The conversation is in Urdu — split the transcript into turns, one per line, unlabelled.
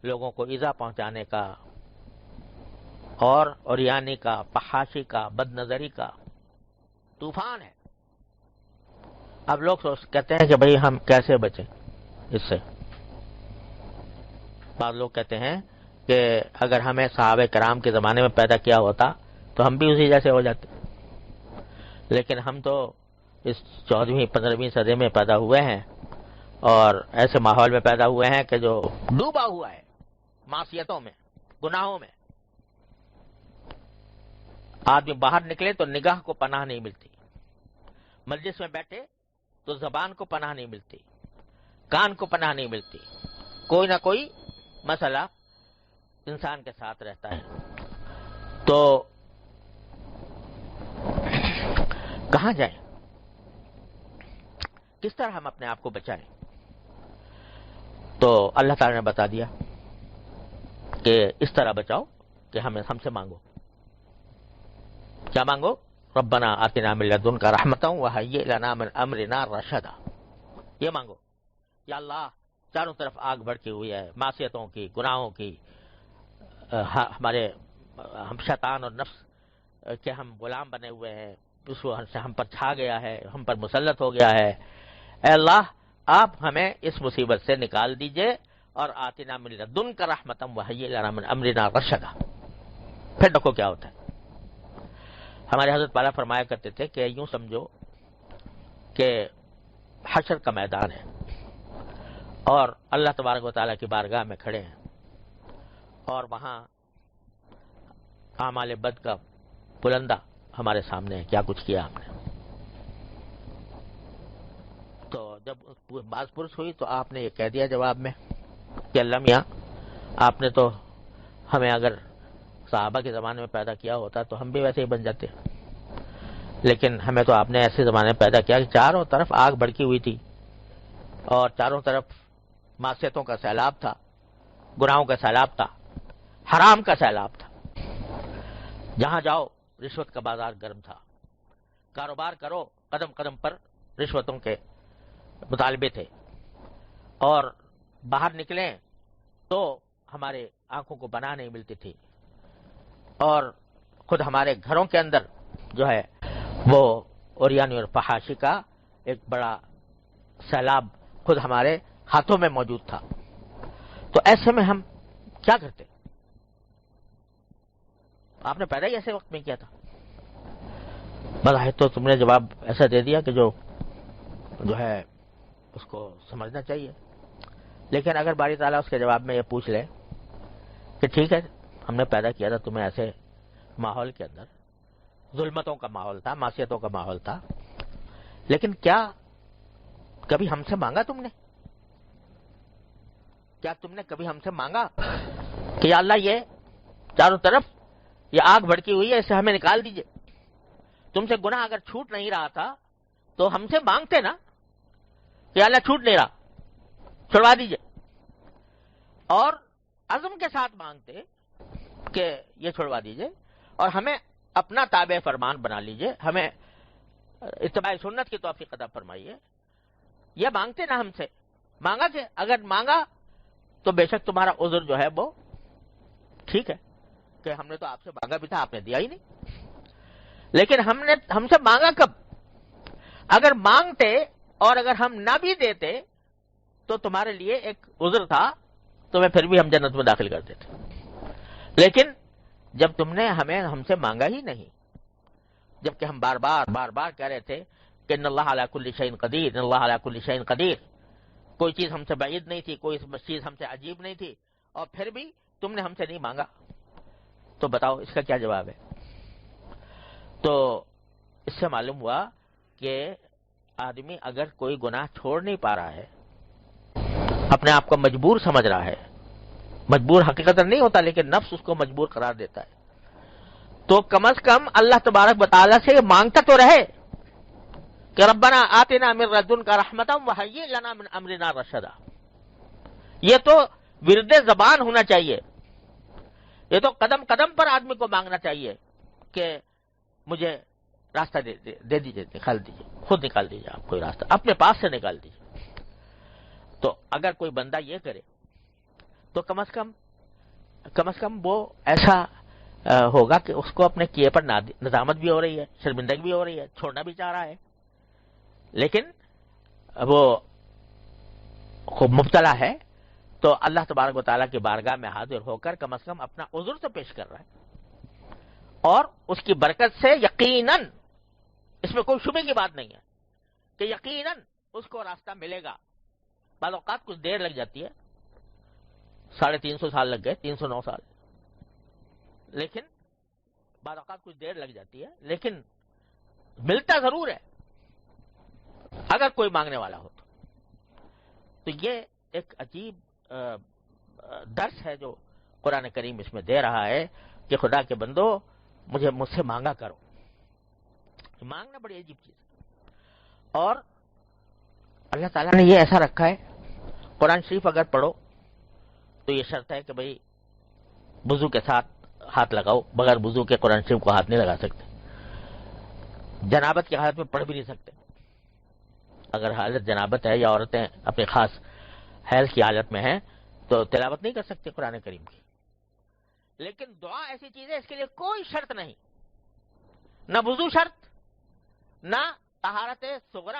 لوگوں کو ایذا پہنچانے کا اور اوریانی کا، فحاشی کا، بد نظری کا طوفان ہے۔ اب لوگ کہتے ہیں کہ بھئی ہم کیسے بچیں اس سے؟ بعض لوگ کہتے ہیں کہ اگر ہمیں صحابہ کرام کے زمانے میں پیدا کیا ہوتا تو ہم بھی اسی جیسے ہو جاتے، لیکن ہم تو اس 14ویں 15ویں صدی میں پیدا ہوئے ہیں اور ایسے ماحول میں پیدا ہوئے ہیں کہ جو ڈوبا ہوا ہے معصیتوں میں، گناہوں میں۔ آدمی باہر نکلے تو نگاہ کو پناہ نہیں ملتی، مجلس میں بیٹھے تو زبان کو پناہ نہیں ملتی، کان کو پناہ نہیں ملتی، کوئی نہ کوئی مسئلہ انسان کے ساتھ رہتا ہے۔ تو کہاں جائیں؟ کس طرح ہم اپنے آپ کو بچائیں؟ تو اللہ تعالی نے بتا دیا کہ اس طرح بچاؤ کہ ہم سے مانگو۔ کیا مانگو؟ ربنا آتنا من لدنک رحمۃ وہیئ لنا من امرنا رشدا، یہ مانگو۔ یا اللہ، چاروں طرف آگ بھڑکی ہوئی ہے معصیتوں کی، گناہوں کی، ہم شیطان اور نفس کے ہم غلام بنے ہوئے ہیں، اس وہ ہم پر چھا گیا ہے، ہم پر مسلط ہو گیا ہے۔ اے اللہ، آپ ہمیں اس مصیبت سے نکال دیجئے، اور آتنا من لدنک رحمۃ وہیئ لنا من امرنا رشدا۔ پھر دیکھو کیا ہوتا ہے۔ ہمارے حضرت والا فرمایا کرتے تھے کہ یوں سمجھو کہ حشر کا میدان ہے اور اللہ تبارک و تعالیٰ کی بارگاہ میں کھڑے ہیں، اور وہاں اعمال بد کا بلندہ ہمارے سامنے ہے، کیا کچھ کیا ہم نے۔ تو جب باز پرس ہوئی تو آپ نے یہ کہہ دیا جواب میں کہ اللہ میاں، آپ نے تو ہمیں اگر صحابہ کے زمانے میں پیدا کیا ہوتا تو ہم بھی ویسے ہی بن جاتے، لیکن ہمیں تو آپ نے ایسے زمانے میں پیدا کیا کہ چاروں طرف آگ بھڑکی ہوئی تھی اور چاروں طرف معصیتوں کا سیلاب تھا، گناہوں کا سیلاب تھا، حرام کا سیلاب تھا۔ جہاں جاؤ رشوت کا بازار گرم تھا، کاروبار کرو قدم قدم پر رشوتوں کے مطالبے تھے، اور باہر نکلیں تو ہمارے آنکھوں کو پناہ نہیں ملتی تھی، اور خود ہمارے گھروں کے اندر جو ہے وہ اوریانی اور فحاشی کا ایک بڑا سیلاب خود ہمارے ہاتھوں میں موجود تھا۔ تو ایسے میں ہم کیا کرتے؟ آپ نے پیدا ہی ایسے وقت میں کیا تھا۔ بظاہر تو تم نے جواب ایسا دے دیا کہ جو ہے اس کو سمجھنا چاہیے، لیکن اگر باری تعالیٰ اس کے جواب میں یہ پوچھ لے کہ ٹھیک ہے، ہم نے پیدا کیا تھا تمہیں ایسے ماحول کے اندر، ظلمتوں کا ماحول تھا، معصیتوں کا ماحول تھا، لیکن کیا کبھی ہم سے مانگا تم نے؟ کیا تم نے کبھی ہم سے مانگا کہ یا اللہ، یہ چاروں طرف یہ آگ بھڑکی ہوئی ہے، اسے ہمیں نکال دیجئے؟ تم سے گناہ اگر چھوٹ نہیں رہا تھا تو ہم سے مانگتے نا کہ یا اللہ چھوٹ نہیں رہا، چھڑوا دیجئے، اور عزم کے ساتھ مانگتے کہ یہ چھڑوا دیجئے اور ہمیں اپنا تابع فرمان بنا لیجئے، ہمیں اتباع سنت کی توفیق عطا فرمائیے۔ یہ مانگتے نا ہم سے، مانگا کہ اگر مانگا تو بے شک تمہارا عذر جو ہے وہ ٹھیک ہے کہ ہم نے تو آپ سے مانگا بھی تھا، آپ نے دیا ہی نہیں۔ لیکن ہم سے مانگا کب؟ اگر مانگتے اور اگر ہم نہ بھی دیتے تو تمہارے لیے ایک عذر تھا، تمہیں پھر بھی ہم جنت میں داخل کر دیتے۔ لیکن جب تم نے ہم سے مانگا ہی نہیں، جبکہ ہم بار بار کہہ رہے تھے کہ ان اللہ علی کل شیء قدیر، ان اللہ علی کل شیء قدیر، کوئی چیز ہم سے بعید نہیں تھی، کوئی چیز ہم سے عجیب نہیں تھی، اور پھر بھی تم نے ہم سے نہیں مانگا، تو بتاؤ اس کا کیا جواب ہے؟ تو اس سے معلوم ہوا کہ آدمی اگر کوئی گناہ چھوڑ نہیں پا رہا ہے، اپنے آپ کو مجبور سمجھ رہا ہے، مجبور حقیقت نہیں ہوتا لیکن نفس اس کو مجبور قرار دیتا ہے، تو کم از کم اللہ تبارک و تعالیٰ سے مانگتا تو رہے کہ ربنا آتنا من لدنک رحمۃ وہیئ لنا من امرنا رشدا۔ یہ تو ورد زبان ہونا چاہیے، یہ تو قدم قدم پر آدمی کو مانگنا چاہیے کہ مجھے راستہ دے دیجیے، نکال دیجیے، خود نکال دیجیے، آپ کوئی راستہ اپنے پاس سے نکال دیجیے۔ تو اگر کوئی بندہ یہ کرے تو کم از کم وہ ایسا ہوگا کہ اس کو اپنے کیے پر ندامت بھی ہو رہی ہے، شرمندگی بھی ہو رہی ہے، چھوڑنا بھی چاہ رہا ہے، لیکن وہ خوب مبتلا ہے، تو اللہ تبارک و تعالیٰ کی بارگاہ میں حاضر ہو کر کم از کم اپنا عذر تو پیش کر رہا ہے، اور اس کی برکت سے یقیناً، اس میں کوئی شبے کی بات نہیں ہے کہ یقیناً اس کو راستہ ملے گا۔ بعض اوقات کچھ دیر لگ جاتی ہے، 350 سال لگ گئے، 309 سال، لیکن بعض اوقات کچھ دیر لگ جاتی ہے، لیکن ملتا ضرور ہے اگر کوئی مانگنے والا ہو تو یہ ایک عجیب درس ہے جو قرآن کریم اس میں دے رہا ہے کہ خدا کے بندو مجھ سے مانگا کرو۔ مانگنا بڑی عجیب چیز ہے، اور اللہ تعالیٰ نے یہ ایسا رکھا ہے، قرآن شریف اگر پڑھو تو یہ شرط ہے کہ بھئی وضو کے ساتھ ہاتھ لگاؤ، بغیر وضو کے قرآن شریف کو ہاتھ نہیں لگا سکتے، جنابت کی حالت میں پڑھ بھی نہیں سکتے، اگر حالت جنابت ہے یا عورتیں اپنے خاص حیض کی حالت میں ہیں تو تلاوت نہیں کر سکتے قرآن کریم کی۔ لیکن دعا ایسی چیز ہے اس کے لیے کوئی شرط نہیں، نہ وضو شرط، نہ طہارت صغرا